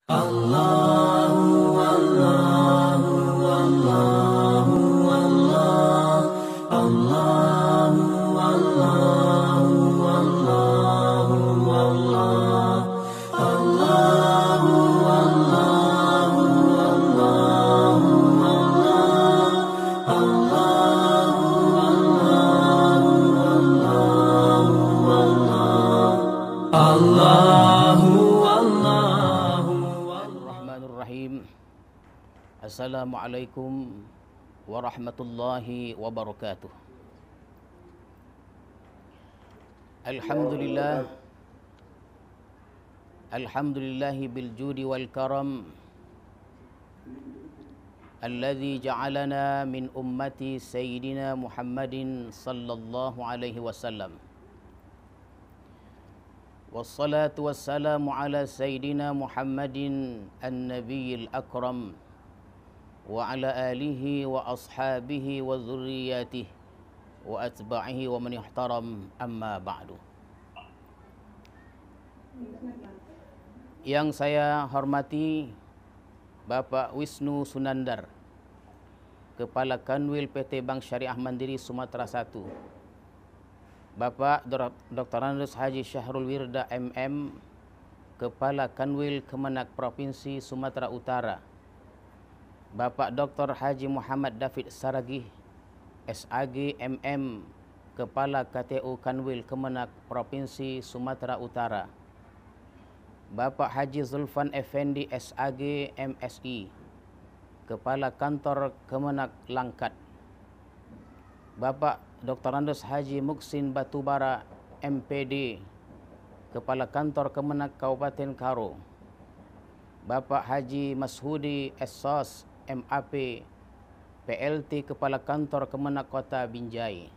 Allahu Allahu Allahu Allah Allahu Allahu Allahu Allah Allahu Allahu Allahu Allah Allahu Allahu Allahu Allahu Assalamualaikum warahmatullahi wabarakatuh. Alhamdulillahi bil judi wal karam alladzi ja'alana min ummati sayyidina Muhammadin sallallahu alaihi wasallam. Wassalatu wassalamu ala sayyidina Muhammadin an-nabiyil akram wa ala alihi wa ashabihi wa zurriyatihi wa atba'ihi wa man ihtaram, amma ba'du. Yang saya hormati Bapak Wisnu Sunandar, Kepala Kanwil PT Bank Syariah Mandiri Sumatera 1, Bapak Dr. Andes Haji Syahrul Wirda MM, Kepala Kanwil Kemenak Provinsi Sumatera Utara, Bapak Dr. Haji Muhammad David Saragih, SAG MM, Kepala KTU Kanwil Kemenak Provinsi Sumatera Utara, Bapak Haji Zulfan Effendi SAG MSI, Kepala Kantor Kemenak Langkat, Bapak Dr. Andes Haji Muksin Batubara MPD, Kepala Kantor Kemenak Kabupaten Karo, Bapak Haji Mashudi SOS MAP PLT, Kepala Kantor Kemenak Kota Binjai,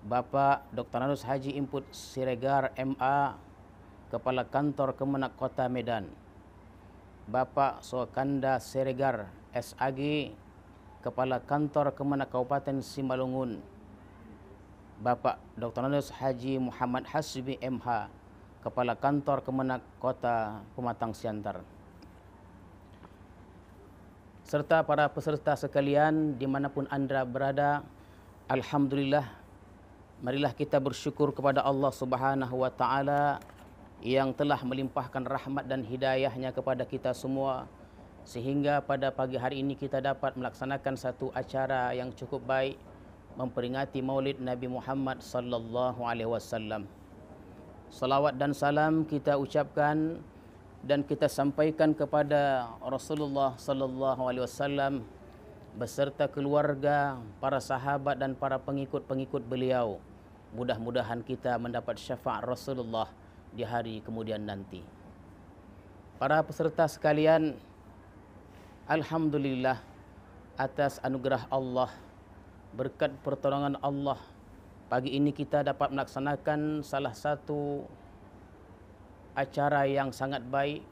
Bapak Dr. Andes Haji Input Siregar MA, Kepala Kantor Kemenak Kota Medan, Bapak Sokanda Siregar SAG, Kepala Kantor Kemenak Kabupaten Simalungun, Bapak Dr. Andes Haji Muhammad Hasbi MH, Kepala Kantor Kemenak Kota Pematang Siantar, serta para peserta sekalian dimanapun Anda berada. Alhamdulillah, marilah kita bersyukur kepada Allah Subhanahu wa Ta'ala yang telah melimpahkan rahmat dan hidayahnya kepada kita semua, sehingga pada pagi hari ini kita dapat melaksanakan satu acara yang cukup baik, memperingati Maulid Nabi Muhammad sallallahu alaihi wasallam. Salawat dan salam kita ucapkan dan kita sampaikan kepada Rasulullah sallallahu alaihi wasallam beserta keluarga, para sahabat dan para pengikut-pengikut beliau. Mudah-mudahan kita mendapat syafaat Rasulullah di hari kemudian nanti. Para peserta sekalian, alhamdulillah atas anugerah Allah, berkat pertolongan Allah, pagi ini kita dapat melaksanakan salah satu acara yang sangat baik,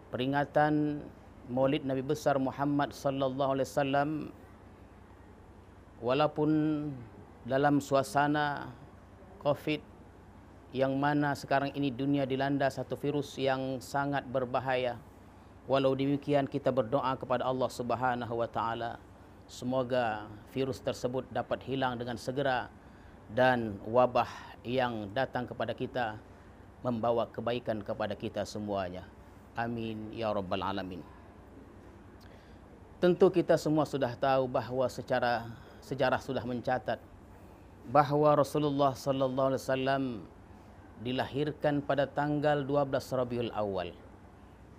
peringatan Maulid Nabi besar Muhammad sallallahu alaihi wasallam, walaupun dalam suasana Covid yang mana sekarang ini dunia dilanda satu virus yang sangat berbahaya. Walau demikian kita berdoa kepada Allah Subhanahu wa Ta'ala, semoga virus tersebut dapat hilang dengan segera dan wabah yang datang kepada kita membawa kebaikan kepada kita semuanya. Amin ya rabbal alamin. Tentu kita semua sudah tahu bahawa secara sejarah sudah mencatat bahawa Rasulullah sallallahu alaihi wasallam dilahirkan pada tanggal 12 Rabiul Awal.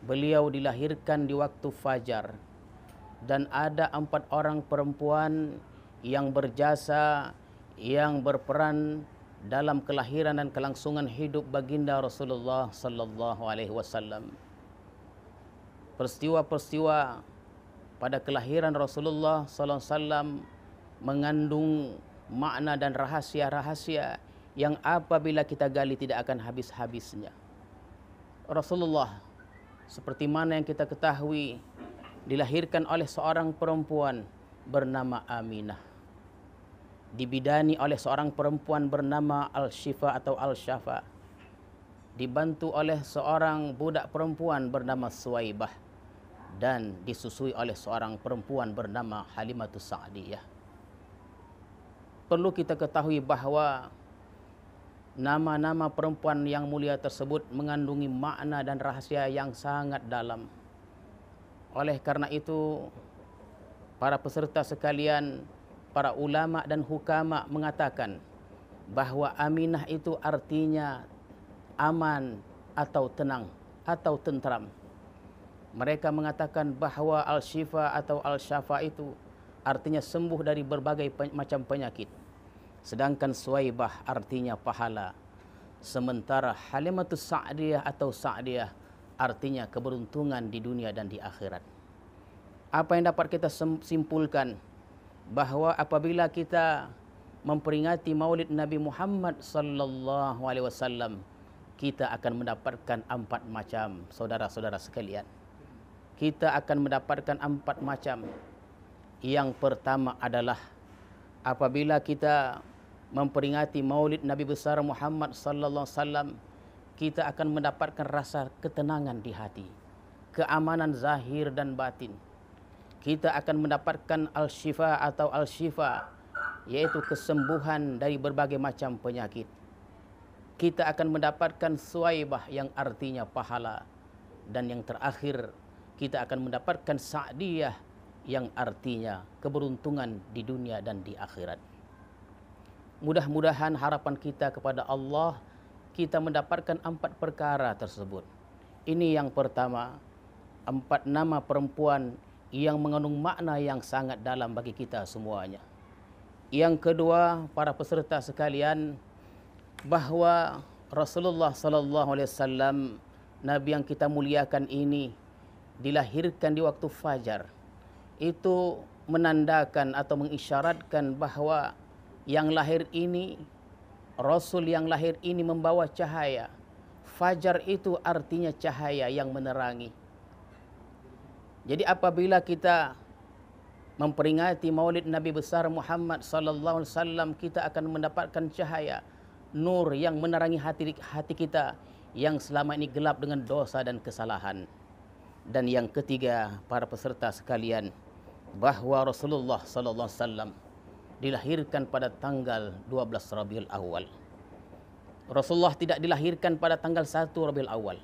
Beliau dilahirkan di waktu fajar, dan ada 4 orang perempuan yang berjasa, yang berperan dalam kelahiran dan kelangsungan hidup baginda Rasulullah sallallahu alaihi wasallam. Peristiwa-peristiwa pada kelahiran Rasulullah sallallahu alaihi wasallam mengandung makna dan rahasia-rahasia yang apabila kita gali tidak akan habis-habisnya. Rasulullah, seperti mana yang kita ketahui, dilahirkan oleh seorang perempuan bernama Aminah, dibidani oleh seorang perempuan bernama Al-Shifa atau Al-Syafa, dibantu oleh seorang budak perempuan bernama Suwaibah dan disusui oleh seorang perempuan bernama Halimatus Sa'diyah. Perlu kita ketahui bahawa nama-nama perempuan yang mulia tersebut mengandungi makna dan rahasia yang sangat dalam. Oleh karena itu, para peserta sekalian, para ulama dan hukama mengatakan bahawa Aminah itu artinya aman atau tenang atau tentram. Mereka mengatakan bahawa Al-Shifa atau Al-Syafa itu artinya sembuh dari berbagai macam penyakit. Sedangkan Suwaibah artinya pahala. Sementara Halimatus Sa'diyah atau Sa'diyah artinya keberuntungan di dunia dan di akhirat. Apa yang dapat kita simpulkan? Bahawa apabila kita memperingati Maulid Nabi Muhammad sallallahu alaihi wasallam, kita akan mendapatkan 4 macam, saudara-saudara sekalian. Kita akan mendapatkan 4 macam. Yang pertama adalah apabila kita memperingati Maulid Nabi besar Muhammad sallallahu alaihi wasallam, kita akan mendapatkan rasa ketenangan di hati, keamanan zahir dan batin. Kita akan mendapatkan Al-Shifa atau Al-Shifa, yaitu kesembuhan dari berbagai macam penyakit. Kita akan mendapatkan Suwaibah yang artinya pahala. Dan yang terakhir, kita akan mendapatkan Sa'diyah yang artinya keberuntungan di dunia dan di akhirat. Mudah-mudahan harapan kita kepada Allah, kita mendapatkan 4 perkara tersebut. Ini yang pertama, 4 nama perempuan yang mengandung makna yang sangat dalam bagi kita semuanya. Yang kedua, para peserta sekalian, bahawa Rasulullah sallallahu alaihi wasallam, Nabi yang kita muliakan ini, dilahirkan di waktu fajar. Itu menandakan atau mengisyaratkan bahawa yang lahir ini, Rasul yang lahir ini membawa cahaya. Fajar itu artinya cahaya yang menerangi. Jadi apabila kita memperingati Maulid Nabi besar Muhammad sallallahu alaihi wasallam, kita akan mendapatkan cahaya, nur yang menerangi hati kita yang selama ini gelap dengan dosa dan kesalahan. Dan yang ketiga, para peserta sekalian, bahawa Rasulullah sallallahu alaihi wasallam dilahirkan pada tanggal 12 Rabiul Awal. Rasulullah tidak dilahirkan pada tanggal 1 Rabiul Awal.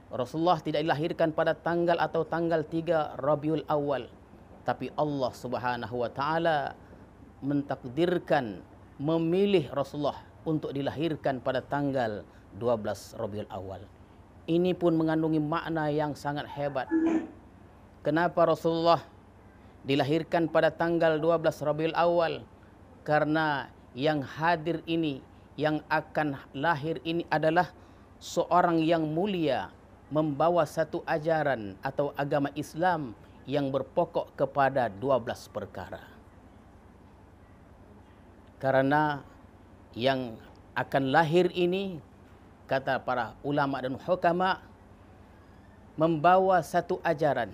Rasulullah tidak dilahirkan pada tanggal atau tanggal 3 Rabiul Awal. Tapi Allah Subhanahu wa taala mentakdirkan, memilih Rasulullah untuk dilahirkan pada tanggal 12 Rabiul Awal. Ini pun mengandungi makna yang sangat hebat. Kenapa Rasulullah dilahirkan pada tanggal 12 Rabiul Awal? Karena yang hadir ini, yang akan lahir ini adalah seorang yang mulia, membawa satu ajaran atau agama Islam yang berpokok kepada 12 perkara. Karena yang akan lahir ini, kata para ulama dan hukama, membawa satu ajaran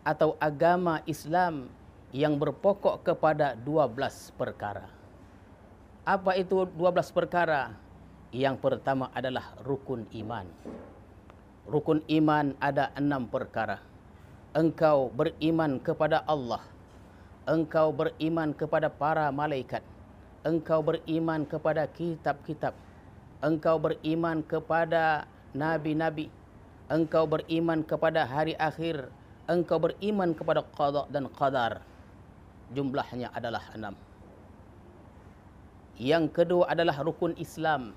atau agama Islam yang berpokok kepada 12 perkara. Apa itu 12 perkara? Yang pertama adalah rukun iman. Rukun iman ada 6 perkara. Engkau beriman kepada Allah. Engkau beriman kepada para malaikat. Engkau beriman kepada kitab-kitab. Engkau beriman kepada nabi-nabi. Engkau beriman kepada hari akhir. Engkau beriman kepada qada dan qadar. Jumlahnya adalah 6. Yang kedua adalah rukun Islam.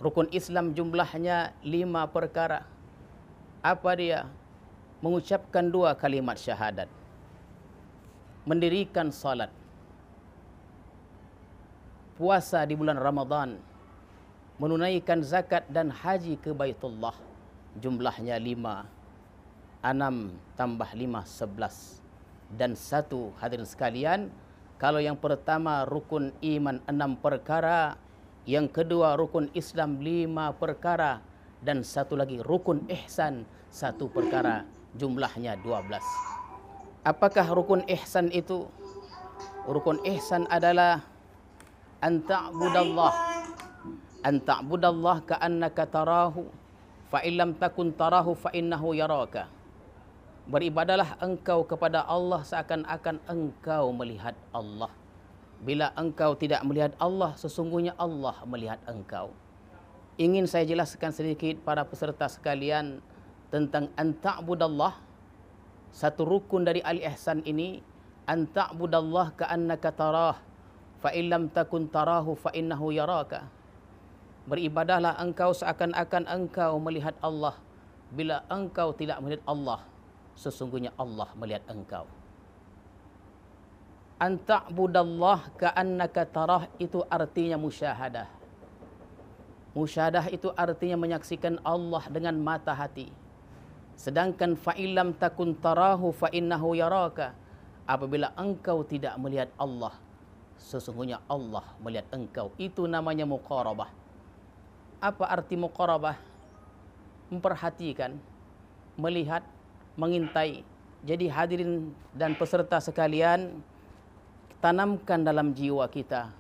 Rukun Islam jumlahnya 5 perkara. Apa dia? Mengucapkan 2 kalimat syahadat. Mendirikan salat. Puasa di bulan Ramadan. Menunaikan zakat dan haji ke Baitullah. Jumlahnya 5. 6 tambah 5, 11. Dan 1, hadirin sekalian, kalau yang pertama rukun iman 6 perkara, yang kedua rukun Islam 5 perkara, dan satu lagi rukun ihsan 1 perkara, jumlahnya 12. Apakah rukun ihsan itu? Rukun ihsan adalah an ta'budallah An ta'budallah ka'annaka tarahu fa illam takun tarahu fa innahu yaraka. Beribadalah engkau kepada Allah seakan-akan engkau melihat Allah. Bila engkau tidak melihat Allah, sesungguhnya Allah melihat engkau. Ingin saya jelaskan sedikit para peserta sekalian tentang an ta'budallah. Satu rukun dari al-ihsan ini, an ta'budallah ka'annaka tarah fa illam takun tarahu fa innahu yaraka. Beribadahlah engkau seakan-akan engkau melihat Allah. Bila engkau tidak melihat Allah, sesungguhnya Allah melihat engkau. An ta'budallah ka'annaka tarah itu artinya musyahadah. Musyahadah itu artinya menyaksikan Allah dengan mata hati. Sedangkan fa'ilam takun tarahu fa'innahu yaraka. Apabila engkau tidak melihat Allah, sesungguhnya Allah melihat engkau. Itu namanya muqarabah. Apa arti muqarabah? Memperhatikan, melihat, mengintai. Jadi hadirin dan peserta sekalian, tanamkan dalam jiwa kita.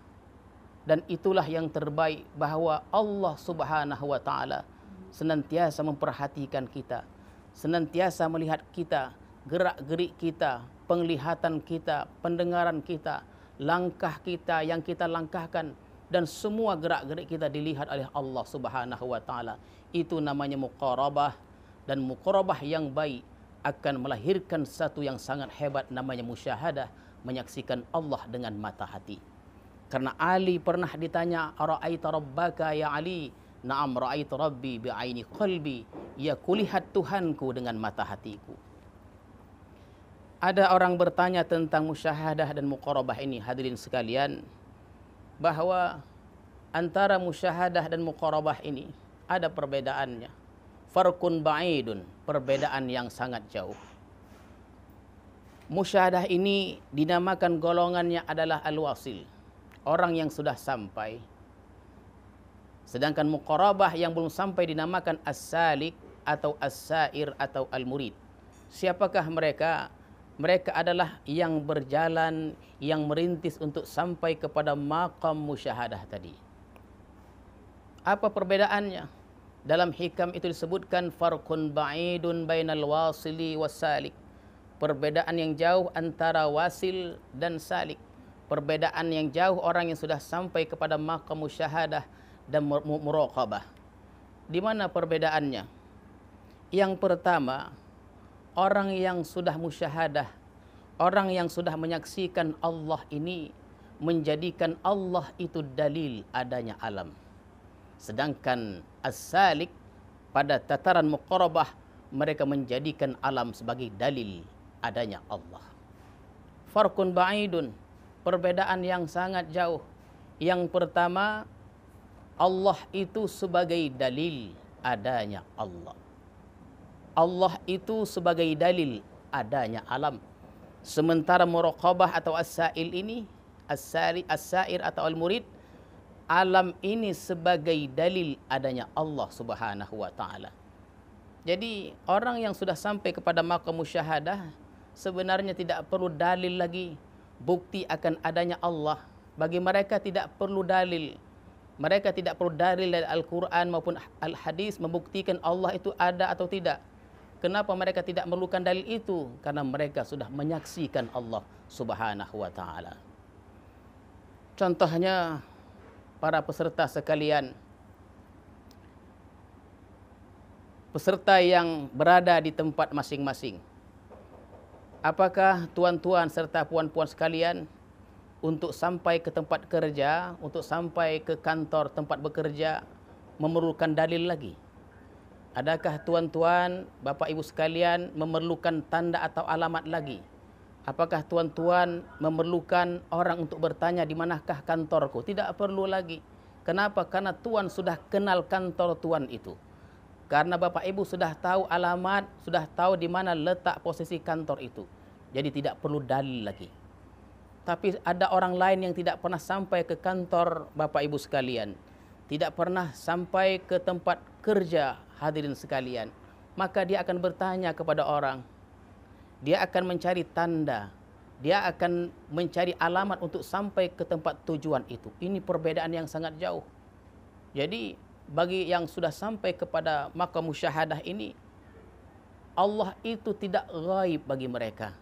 Dan itulah yang terbaik, bahawa Allah Subhanahu wa taala senantiasa memperhatikan kita, senantiasa melihat kita, gerak-gerik kita, penglihatan kita, pendengaran kita, langkah kita yang kita langkahkan, dan semua gerak-gerik kita dilihat oleh Allah Subhanahu wa taala. Itu namanya muqarabah, dan muqarabah yang baik akan melahirkan satu yang sangat hebat, namanya musyahadah, menyaksikan Allah dengan mata hati. Karena Ali pernah ditanya, "Ara'aita rabbaka ya Ali?" "Na'am, ra'aitu rabbi bi'aini qalbi." Ya, kulihat Tuhanku dengan mata hatiku. Ada orang bertanya tentang musyahadah dan muqarabah ini, hadirin sekalian, bahawa antara musyahadah dan muqarabah ini ada perbedaannya. Farqun ba'idun, perbedaan yang sangat jauh. Musyahadah ini dinamakan golongannya adalah al-wasil, orang yang sudah sampai. Sedangkan muqarabah yang belum sampai dinamakan as-salik atau as-sair atau al-murid. Siapakah mereka? Mereka adalah yang berjalan, yang merintis untuk sampai kepada maqam musyahadah tadi. Apa perbedaannya? Dalam hikam itu disebutkan farqun ba'idun bainal wasili was-salik. Perbedaan yang jauh antara wasil dan salik. Perbedaan yang jauh orang yang sudah sampai kepada maqam musyahadah dan muraqabah. Di mana perbedaannya? Yang pertama, orang yang sudah musyahadah, orang yang sudah menyaksikan Allah ini, menjadikan Allah itu dalil adanya alam. Sedangkan as-salik, pada tataran muqarabah, mereka menjadikan alam sebagai dalil adanya Allah. Farqun ba'idun, perbedaan yang sangat jauh. Yang pertama, Allah itu sebagai dalil adanya Allah. Allah itu sebagai dalil adanya alam. Sementara muraqabah atau as-sa'il ini, as-sa'ir atau al-murid, alam ini sebagai dalil adanya Allah Subhanahu wa taala. Jadi orang yang sudah sampai kepada maqam musyahadah sebenarnya tidak perlu dalil lagi, bukti akan adanya Allah. Bagi mereka tidak perlu dalil. Mereka tidak perlu dalil dari Al-Quran maupun Al-Hadis membuktikan Allah itu ada atau tidak. Kenapa mereka tidak memerlukan dalil itu? Karena mereka sudah menyaksikan Allah Subhanahu wa taala. Contohnya, para peserta sekalian, peserta yang berada di tempat masing-masing. Apakah tuan-tuan serta puan-puan sekalian untuk sampai ke tempat kerja, untuk sampai ke kantor tempat bekerja, memerlukan dalil lagi? Adakah tuan-tuan, bapak ibu sekalian memerlukan tanda atau alamat lagi? Apakah tuan-tuan memerlukan orang untuk bertanya di manakah kantorku? Tidak perlu lagi. Kenapa? Karena tuan sudah kenal kantor tuan itu. Karena bapak ibu sudah tahu alamat, sudah tahu di mana letak posisi kantor itu. Jadi tidak perlu dalil lagi. Tapi ada orang lain yang tidak pernah sampai ke kantor bapak ibu sekalian, tidak pernah sampai ke tempat kerja hadirin sekalian, maka dia akan bertanya kepada orang. Dia akan mencari tanda, dia akan mencari alamat untuk sampai ke tempat tujuan itu. Ini perbedaan yang sangat jauh. Jadi bagi yang sudah sampai kepada maqam musyahadah ini, Allah itu tidak ghaib bagi mereka.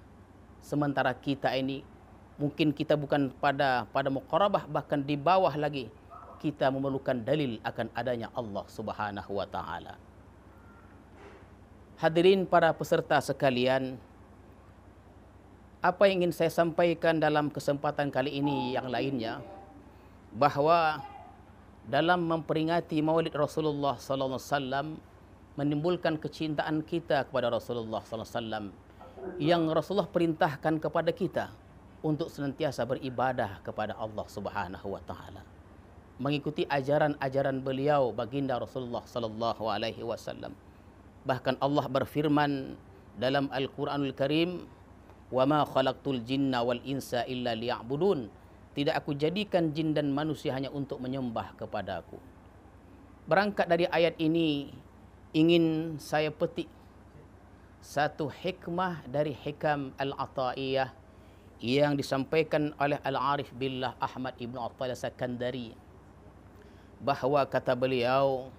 Sementara kita ini mungkin kita bukan pada muqarabah, bahkan di bawah lagi kita memerlukan dalil akan adanya Allah Subhanahu wa taala. Hadirin para peserta sekalian, apa yang ingin saya sampaikan dalam kesempatan kali ini yang lainnya, bahwa dalam memperingati Maulid Rasulullah sallallahu alaihi wasallam menimbulkan kecintaan kita kepada Rasulullah sallallahu alaihi wasallam, yang Rasulullah perintahkan kepada kita untuk senantiasa beribadah kepada Allah Subhanahu wa taala, mengikuti ajaran-ajaran beliau baginda Rasulullah sallallahu alaihi wasallam. Bahkan Allah berfirman dalam Al-Qur'anul Karim, "Wa ma khalaqtul jinna wal insa illa liya'budun." Tidak aku jadikan jin dan manusia hanya untuk menyembah kepadaku. Berangkat dari ayat ini, ingin saya petik satu hikmah dari hikam Al-Ata'iyah yang disampaikan oleh Al-Arif Billah Ahmad Ibn Athaillah Sakandari, bahwa kata beliau,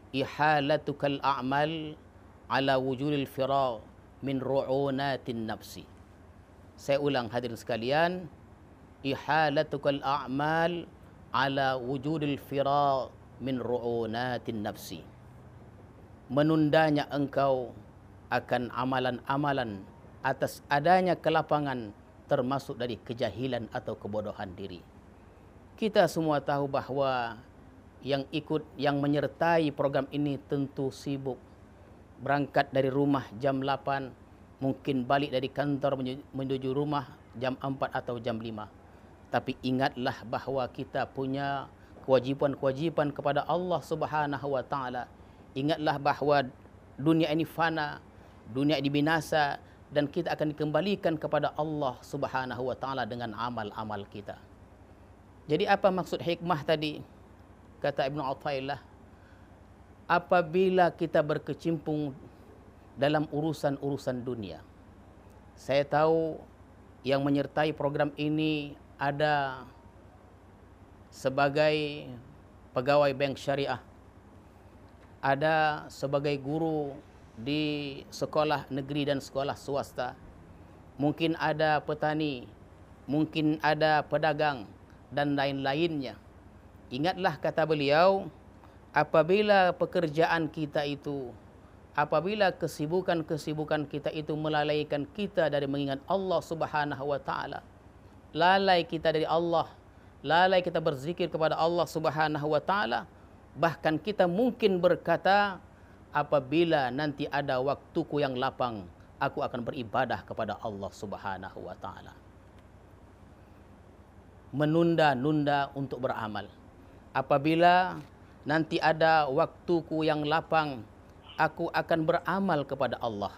ihalatukal a'mal ala wujudil firagh min ru'unatin nafsi. Saya ulang hadirin sekalian, ihalatukal a'mal ala wujudil firagh min ru'unatin nafsi. Menundanya engkau akan amalan-amalan atas adanya kelapangan, termasuk dari kejahilan atau kebodohan diri. Kita semua tahu bahwa yang menyertai program ini tentu sibuk. Berangkat dari rumah jam 8, mungkin balik dari kantor menuju rumah jam 4 atau jam 5. Tapi ingatlah bahwa kita punya kewajipan-kewajipan kepada Allah Subhanahu wa taala. Ingatlah bahwa dunia ini fana, dunia ini binasa, dan kita akan dikembalikan kepada Allah Subhanahu wa taala dengan amal-amal kita. Jadi apa maksud hikmah tadi? Kata Ibnu Athaillah, apabila kita berkecimpung dalam urusan-urusan dunia. Saya tahu yang menyertai program ini ada sebagai pegawai bank syariah, ada sebagai guru di sekolah negeri dan sekolah swasta, mungkin ada petani, mungkin ada pedagang, dan lain-lainnya. Ingatlah kata beliau, apabila pekerjaan kita itu, apabila kesibukan-kesibukan kita itu melalaikan kita dari mengingat Allah Subhanahu wa taala, lalai kita dari Allah, lalai kita berzikir kepada Allah Subhanahu wa taala, bahkan kita mungkin berkata, apabila nanti ada waktuku yang lapang, aku akan beribadah kepada Allah Subhanahu wa taala. Menunda-nunda untuk beramal. Apabila nanti ada waktuku yang lapang, aku akan beramal kepada Allah,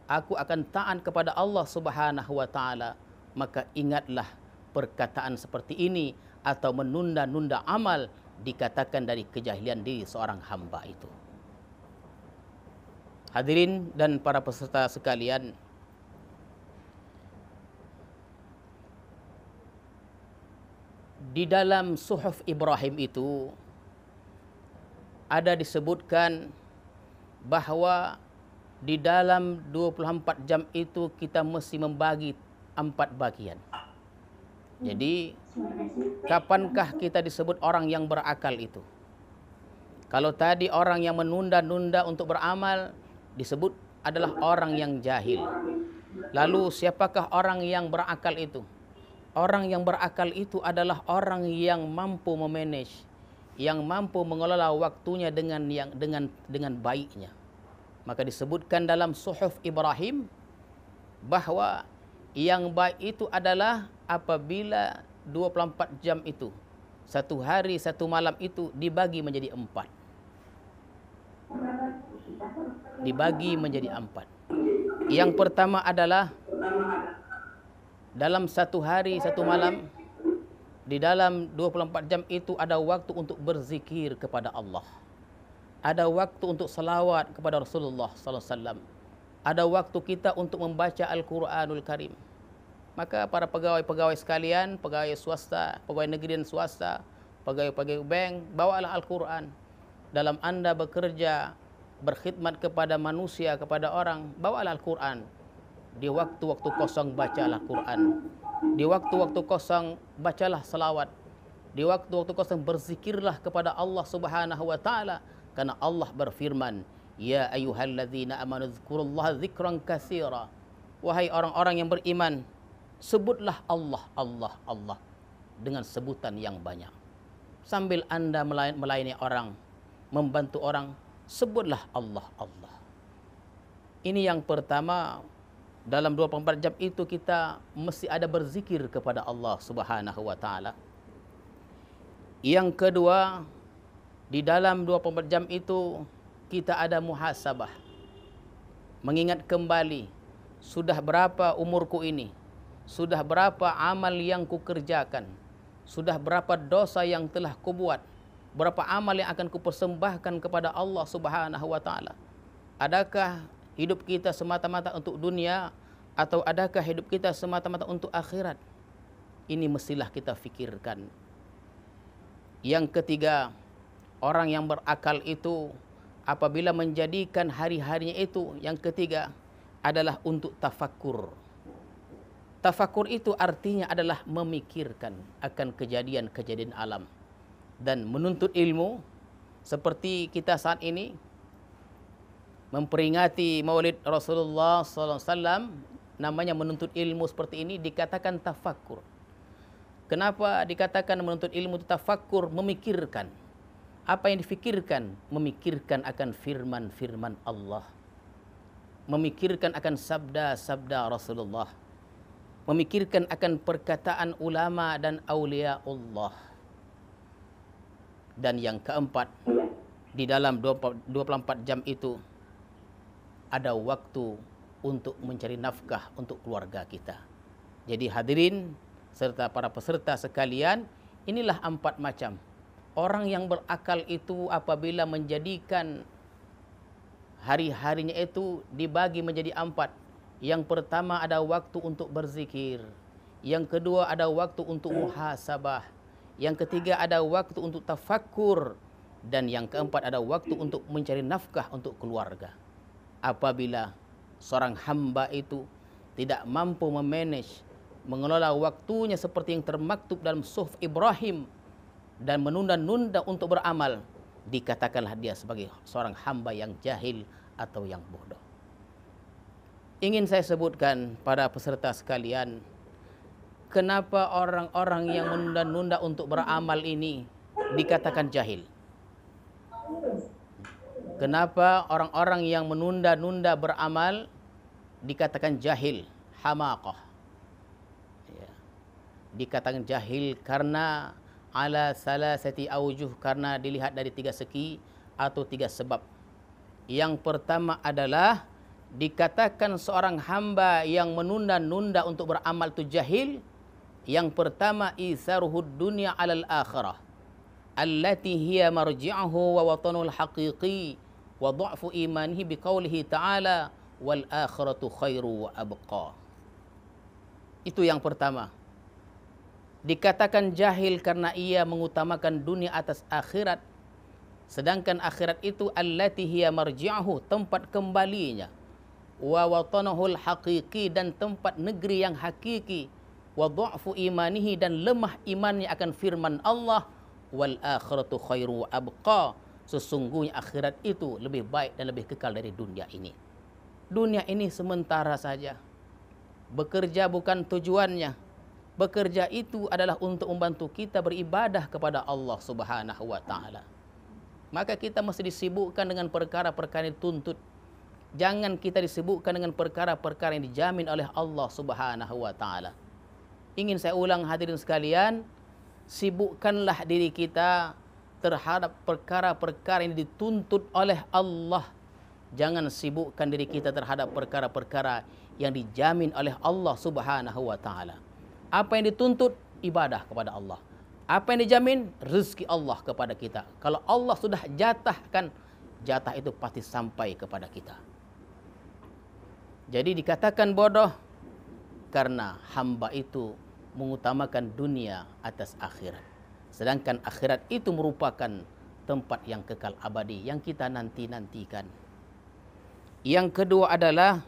aku akan taat kepada Allah Subhanahu wa taala. Maka ingatlah perkataan seperti ini atau menunda-nunda amal dikatakan dari kejahilan diri seorang hamba itu. Hadirin dan para peserta sekalian, di dalam Suhuf Ibrahim itu ada disebutkan bahawa di dalam 24 jam itu kita mesti membagi 4 bagian. Jadi, kapankah kita disebut orang yang berakal itu? Kalau tadi orang yang menunda-nunda untuk beramal disebut adalah orang yang jahil. Lalu siapakah orang yang berakal itu? Orang yang berakal itu adalah orang yang mampu memanage, yang mampu mengelola waktunya dengan baiknya. Maka disebutkan dalam Suhuf Ibrahim bahwa yang baik itu adalah apabila 24 jam itu, satu hari satu malam itu dibagi menjadi 4. Dibagi menjadi 4. Yang pertama adalah dalam satu hari satu malam, di dalam 24 jam itu ada waktu untuk berzikir kepada Allah. Ada waktu untuk salawat kepada Rasulullah sallallahu alaihi wasallam. Ada waktu kita untuk membaca Al-Quranul Karim. Maka para pegawai-pegawai sekalian, pegawai swasta, pegawai negeri dan swasta, pegawai-pegawai bank, bawalah Al-Quran. Dalam Anda bekerja, berkhidmat kepada manusia, kepada orang, bawalah Al-Quran. Di waktu-waktu kosong bacalah Quran. Di waktu-waktu kosong bacalah selawat. Di waktu-waktu kosong berzikirlah kepada Allah Subhanahu wa taala, karena Allah berfirman, "Ya ayyuhalladzina amanu dzkurullaha dzikran katsira." Wahai orang-orang yang beriman, sebutlah Allah, Allah, Allah dengan sebutan yang banyak. Sambil Anda melayani orang, membantu orang, sebutlah Allah, Allah. Ini yang pertama, dalam 24 jam itu kita mesti ada berzikir kepada Allah Subhanahu wa taala. Yang kedua, di dalam 24 jam itu kita ada muhasabah. Mengingat kembali, sudah berapa umurku ini? Sudah berapa amal yang kukerjakan? Sudah berapa dosa yang telah kubuat? Berapa amal yang akan kupersembahkan kepada Allah Subhanahu wa taala? Adakah hidup kita semata-mata untuk dunia, atau adakah hidup kita semata-mata untuk akhirat? Ini mestilah kita fikirkan. Yang ketiga, orang yang berakal itu apabila menjadikan hari-harinya itu, yang ketiga adalah untuk tafakkur. Tafakkur itu artinya adalah memikirkan akan kejadian-kejadian alam dan menuntut ilmu. Seperti kita saat ini memperingati Maulid Rasulullah SAW, namanya menuntut ilmu seperti ini dikatakan tafakkur. Kenapa dikatakan menuntut ilmu itu tafakkur? Memikirkan. Apa yang difikirkan? Memikirkan akan firman-firman Allah. Memikirkan akan sabda-sabda Rasulullah. Memikirkan akan perkataan ulama dan aulia Allah. Dan yang keempat, di dalam 24 jam itu ada waktu untuk mencari nafkah untuk keluarga kita. Jadi hadirin serta para peserta sekalian, inilah 4 macam. Orang yang berakal itu apabila menjadikan hari-harinya itu dibagi menjadi 4. Yang pertama ada waktu untuk berzikir. Yang kedua ada waktu untuk muhasabah. Yang ketiga ada waktu untuk tafakkur. Dan yang keempat ada waktu untuk mencari nafkah untuk keluarga. Apabila seorang hamba itu tidak mampu memanage, mengelola waktunya seperti yang termaktub dalam Suhuf Ibrahim, dan menunda-nunda untuk beramal, dikatakanlah dia sebagai seorang hamba yang jahil atau yang bodoh. Ingin saya sebutkan pada peserta sekalian, kenapa orang-orang yang menunda-nunda untuk beramal ini dikatakan jahil? Kenapa orang-orang yang menunda-nunda beramal dikatakan jahil, hamaqah? Ya. Dikatakan jahil karena ala salasati aujuh, karena dilihat dari 3 segi atau 3 sebab. Yang pertama adalah dikatakan seorang hamba yang menunda-nunda untuk beramal itu jahil. Yang pertama, isaruhud dunya alal akhirah allati hiya marji'uhu wa watanul haqiqi wa dha'fu imanihi biqaulihi ta'ala wal akhiratu khairu wa abqa. Itu yang pertama. Dikatakan jahil karena ia mengutamakan dunia atas akhirat. Sedangkan akhirat itu allati hiya marji'uhu, tempat kembalinya. Wa watanahul haqiqi, dan tempat negeri yang hakiki. Wa dha'fu imanihi, dan lemah imannya akan firman Allah. Wal akhiratu khairu wa abqa, sesungguhnya akhirat itu lebih baik dan lebih kekal dari dunia ini. Dunia ini sementara saja. Bekerja bukan tujuannya. Bekerja itu adalah untuk membantu kita beribadah kepada Allah Subhanahu wa taala. Maka kita mesti disibukkan dengan perkara-perkara yang dituntut. Jangan kita disibukkan dengan perkara-perkara yang dijamin oleh Allah Subhanahu wa taala. Ingin saya ulang hadirin sekalian, sibukkanlah diri kita terhadap perkara-perkara yang dituntut oleh Allah. Jangan sibukkan diri kita terhadap perkara-perkara yang dijamin oleh Allah Subhanahu wa taala. Apa yang dituntut? Ibadah kepada Allah. Apa yang dijamin? Rezeki Allah kepada kita. Kalau Allah sudah jatahkan, jatah itu pasti sampai kepada kita. Jadi dikatakan bodoh karena hamba itu mengutamakan dunia atas akhirat. Sedangkan akhirat itu merupakan tempat yang kekal abadi yang kita nanti-nantikan. Yang kedua adalah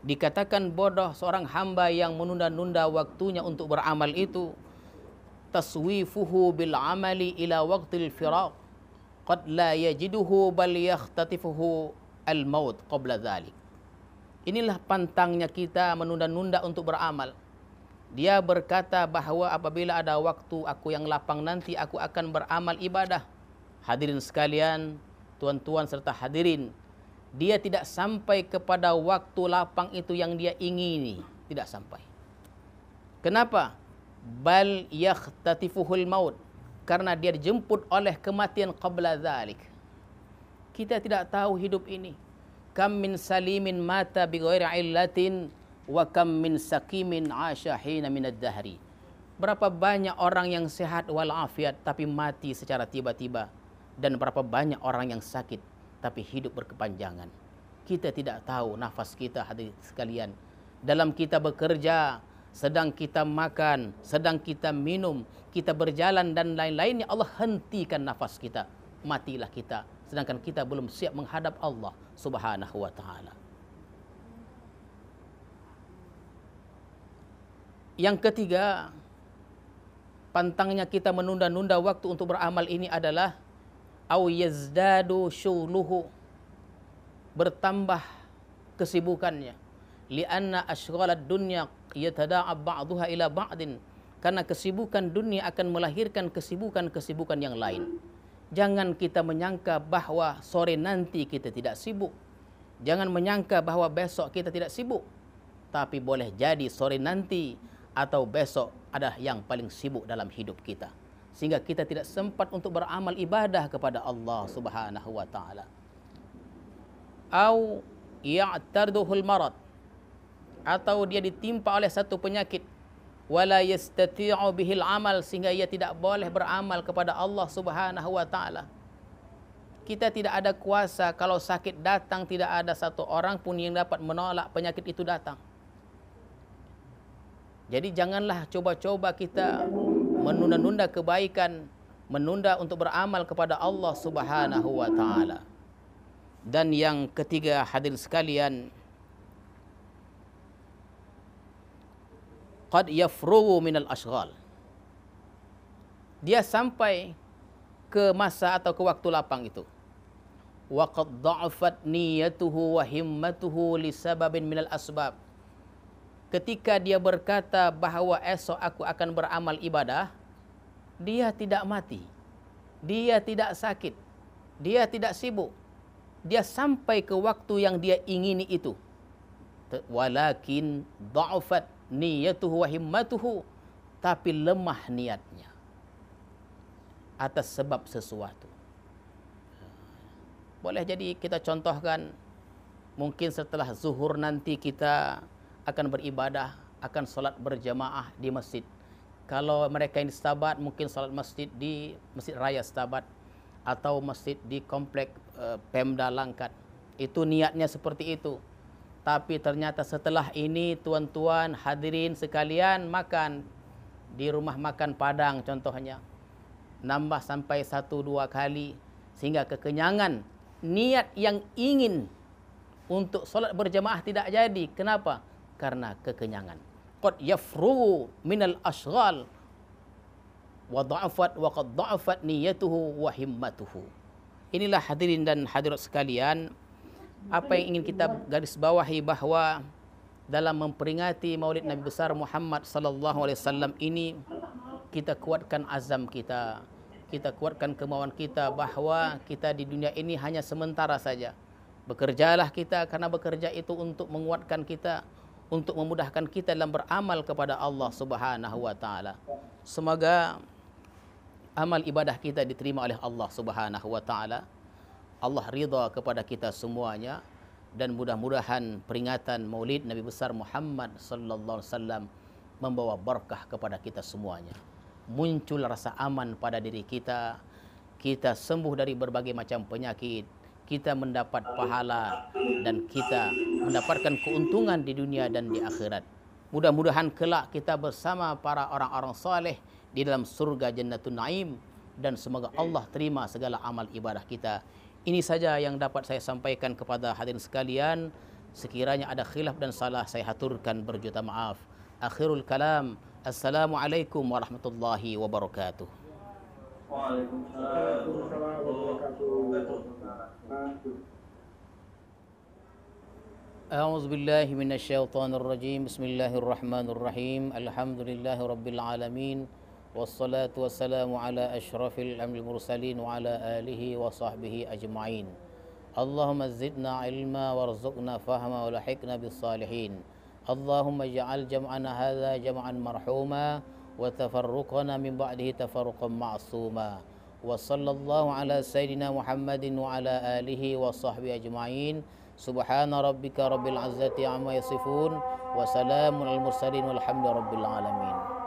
dikatakan bodoh seorang hamba yang menunda-nunda waktunya untuk beramal itu, taswifuhu bil amali ila waqtil firaq qad la yajiduhu bal yakhtatifuhu al maut qabla dhalik. Inilah pantangnya kita menunda-nunda untuk beramal. Dia berkata bahawa apabila ada waktu aku yang lapang nanti aku akan beramal ibadah. Hadirin sekalian, tuan-tuan serta hadirin, dia tidak sampai kepada waktu lapang itu yang dia ingini, tidak sampai. Kenapa? Bal yakhtatifuhul maut, karena dia dijemput oleh kematian qabla dzalik. Kita tidak tahu hidup ini. Kam min salimin mata bighairi illatin wa kam min saqimin 'asha hina min ad-dahri. Berapa banyak orang yang sehat walafiat tapi mati secara tiba-tiba, dan berapa banyak orang yang sakit tapi hidup berkepanjangan. Kita tidak tahu nafas kita, hadirin sekalian. Dalam kita bekerja, sedang kita makan, sedang kita minum, kita berjalan dan lain-lainnya, Allah hentikan nafas kita, matilah kita. Sedangkan kita belum siap menghadap Allah Subhanahu wa ta'ala. Yang ketiga, pantangnya kita menunda-nunda waktu untuk beramal ini adalah au yazdadu syughluhu, bertambah kesibukannya, lianna asyghalad dunya yatada'ab ba'daha ila ba'din, karena kesibukan dunia akan melahirkan kesibukan-kesibukan yang lain. Jangan kita menyangka bahwa sore nanti kita tidak sibuk. Jangan menyangka bahwa besok kita tidak sibuk. Tapi boleh jadi sore nanti atau besok adalah yang paling sibuk dalam hidup kita, sehingga kita tidak sempat untuk beramal ibadah kepada Allah Subhanahu wa ta'ala. Au ya'tarduhul marad, atau dia ditimpa oleh satu penyakit, wala yastati'u bihil amal, sehingga ia tidak boleh beramal kepada Allah Subhanahu wa ta'ala. Kita tidak ada kuasa, kalau sakit datang tidak ada satu orang pun yang dapat menolak penyakit itu datang. Jadi janganlah coba-coba kita menunda-nunda kebaikan, menunda untuk beramal kepada Allah Subhanahu wa ta'ala. Dan yang ketiga, hadirin sekalian, qad yafrugu minal ashghal, dia sampai ke masa atau ke waktu lapang itu. Wa qad dha'afat niyatuhu wa himmatuhu li sababin minal asbab. Ketika dia berkata bahawa esok aku akan beramal ibadah, dia tidak mati, dia tidak sakit, dia tidak sibuk, dia sampai ke waktu yang dia ingini itu. Walakin dha'afat niyatuhu wa himmatuhu, tapi lemah niatnya atas sebab sesuatu. Boleh jadi kita contohkan, mungkin setelah zuhur nanti kita akan beribadah, akan solat berjamaah di masjid. Kalau mereka yang di Stabat, mungkin solat masjid di Masjid Raya Stabat atau masjid di komplek Pemda Langkat. Itu niatnya seperti itu. Tapi ternyata setelah ini, tuan-tuan hadirin sekalian, makan di rumah makan Padang contohnya, nambah sampai 1-2 kali, sehingga kekenyangan. Niat yang ingin untuk solat berjamaah tidak jadi. Kenapa? Karena kekenyangan. Qad yafrugu minal ashghal wa qad dha'afat niyatuhu wa himmatuhu. Inilah hadirin dan hadirat sekalian, apa yang ingin kita garis bawahi, bahwa dalam memperingati Maulid Nabi besar Muhammad sallallahu alaihi wasallam ini, kita kuatkan azam kita, kita kuatkan kemauan kita bahwa kita di dunia ini hanya sementara saja. Bekerjalah kita, karena bekerja itu untuk menguatkan kita, untuk memudahkan kita dalam beramal kepada Allah Subhanahu wa ta'ala. Semoga amal ibadah kita diterima oleh Allah Subhanahu wa ta'ala. Allah ridha kepada kita semuanya, dan mudah-mudahan peringatan Maulid Nabi besar Muhammad sallallahu alaihi wasallam membawa berkah kepada kita semuanya. Muncul rasa aman pada diri kita, kita sembuh dari berbagai macam penyakit, kita mendapat pahala, dan kita mendapatkan keuntungan di dunia dan di akhirat. Mudah-mudahan kelak kita bersama para orang-orang saleh di dalam surga Jannatun Naim, dan semoga Allah terima segala amal ibadah kita. Ini saja yang dapat saya sampaikan kepada hadirin sekalian. Sekiranya ada khilaf dan salah, saya haturkan berjuta maaf. Akhirul kalam. Assalamualaikum warahmatullahi wabarakatuh. Waalaikumsalam warahmatullahi wabarakatuh. أعوذ بالله من الشيطان الرجيم بسم الله الرحمن الرحيم الحمد لله رب العالمين والصلاة والسلام على أشرف الأنبياء المرسلين وعلى آله وصحبه أجمعين اللهم زدنا علما وارزقنا فهما ولحقنا بالصالحين اللهم اجعل جمعنا هذا جمعا مرحوما وتفرقنا من بعده تفرقا معصوما وصلى الله على سيدنا محمد وعلى آله وصحبه أجمعين سبحان ربك رب العزة عما يصفون وسلام على المرسلين والحمد لله رب العالمين.